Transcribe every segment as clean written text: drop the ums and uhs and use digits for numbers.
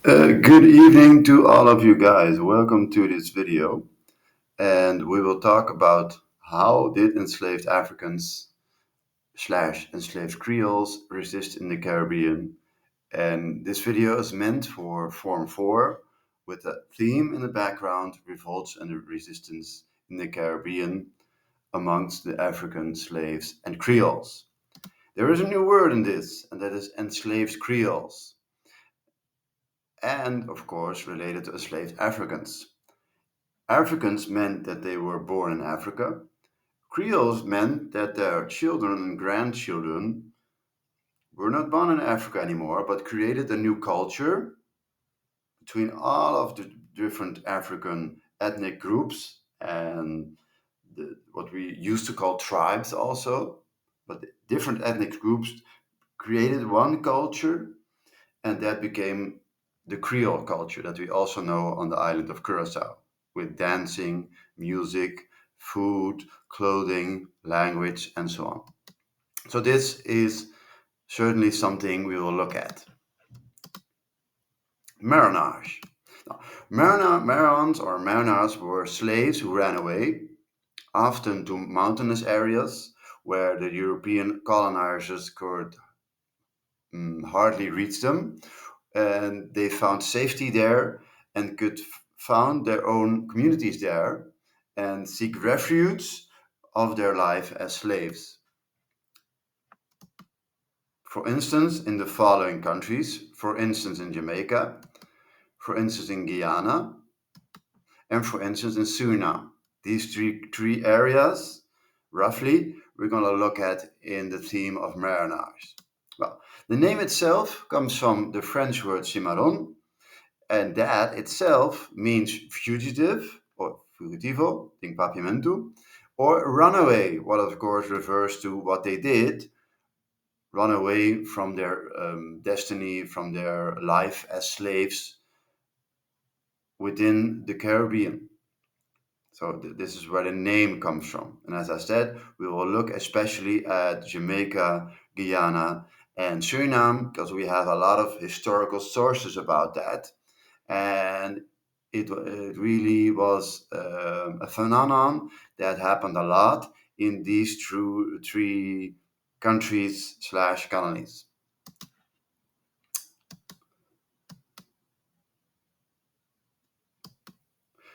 Good evening to all of you guys. Welcome to this video. And we will talk about how did enslaved Africans slash enslaved Creoles resist in the Caribbean. And this video is meant for Form 4 with a theme in the background, revolts and resistance in the Caribbean amongst the African slaves and Creoles. There is a new word in this, and that is enslaved Creoles. And of course related to enslaved Africans. Africans meant that they were born in Africa. Creoles meant that their children and grandchildren were not born in Africa anymore, but created a new culture between all of the different African ethnic groups and what we used to call tribes also. But different ethnic groups created one culture, and that became the Creole culture that we also know on the island of Curacao, with dancing, music, food, clothing, language, and so on. So this is certainly something we will look at. Marinage. Now, Marans or Marinars were slaves who ran away, often to mountainous areas where the European colonizers could hardly reach them, and they found safety there and could found their own communities there and seek refuge of their life as slaves. For instance, in the following countries, for instance in Jamaica, for instance in Guyana, and for instance in Suriname. These three areas, roughly, we're going to look at in the theme of marinage. Well, the name itself comes from the French word cimarron, and that itself means fugitive or fugitivo, in papiamento, or runaway, what of course refers to what they did, run away from their destiny, from their life as slaves within the Caribbean. So this is where the name comes from. And as I said, we will look especially at Jamaica, Guyana, and Suriname, because we have a lot of historical sources about that. And it really was a phenomenon that happened a lot in these three countries slash colonies.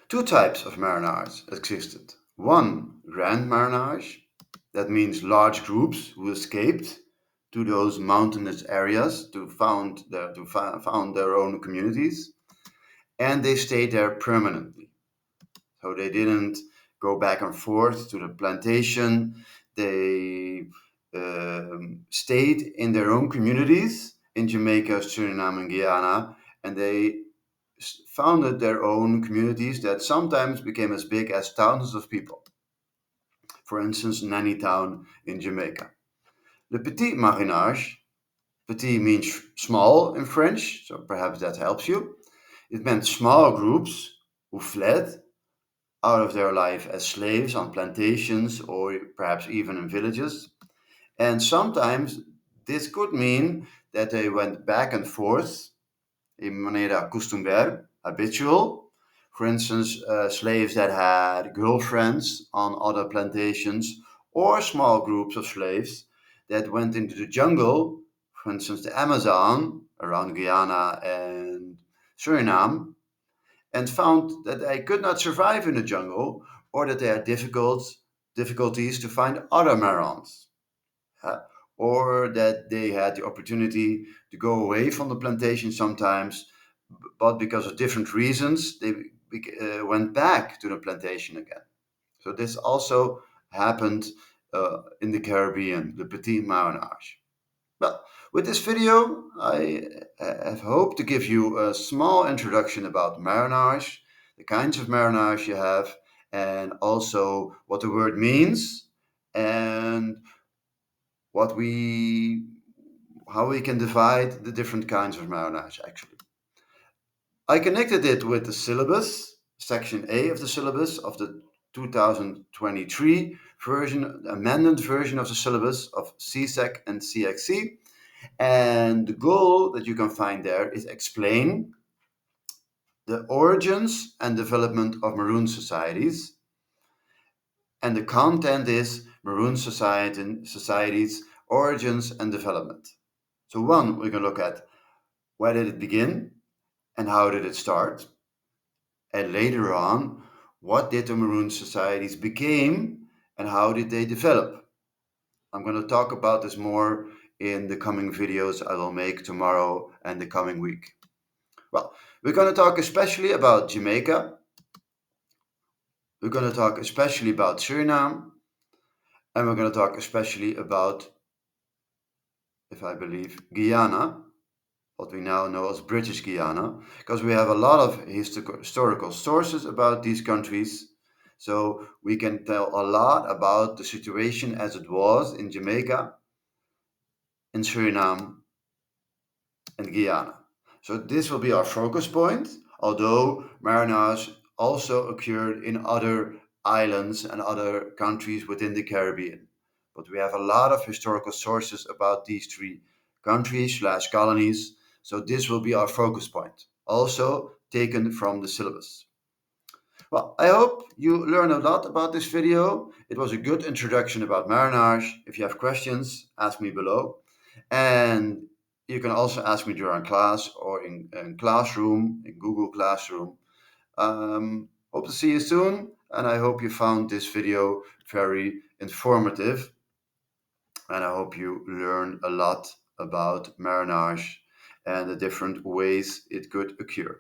Two types of marinage existed. One, grand marinage, that means large groups who escaped to those mountainous areas to found their own communities, and they stayed there permanently. So they didn't go back and forth to the plantation. They stayed in their own communities in Jamaica, Suriname, and Guyana, and they founded their own communities that sometimes became as big as thousands of people. For instance, Nanny Town in Jamaica. Le petit marinage, petit means small in French, so perhaps that helps you. It meant small groups who fled out of their life as slaves on plantations or perhaps even in villages. And sometimes this could mean that they went back and forth in manera costumbre, habitual. For instance, slaves that had girlfriends on other plantations, or small groups of slaves that went into the jungle, for instance, the Amazon around Guyana and Suriname, and found that they could not survive in the jungle, or that they had difficulties to find other Marans, or that they had the opportunity to go away from the plantation sometimes, but because of different reasons, they went back to the plantation again. So this also happened in the Caribbean, the Petit Marinage. Well, with this video, I have hoped to give you a small introduction about marinage, the kinds of marinage you have, and also what the word means, and what we how we can divide the different kinds of marinage actually. I connected it with the syllabus, section A of the syllabus of the 2023 version, amended version of the syllabus of CSEC and CXC. And the goal that you can find there is explain the origins and development of Maroon societies. And the content is societies, origins and development. So one, we're going to look at where did it begin and how did it start? And later on, what did the Maroon societies became and how did they develop? I'm going to talk about this more in the coming videos I will make tomorrow and the coming week. Well, we're going to talk especially about Jamaica. We're going to talk especially about Suriname. And we're going to talk especially about, if I believe, Guyana, what we now know as British Guiana, because we have a lot of historical sources about these countries. So we can tell a lot about the situation as it was in Jamaica, in Suriname, and Guyana. So this will be our focus point, although marinage also occurred in other islands and other countries within the Caribbean. But we have a lot of historical sources about these three countries slash colonies, so this will be our focus point, also taken from the syllabus. Well, I hope you learned a lot about this video. It was a good introduction about marinage. If you have questions, ask me below. And you can also ask me during class or in Classroom, in Google Classroom. Hope to see you soon, and I hope you found this video very informative. And I hope you learned a lot about marinage and the different ways it could occur.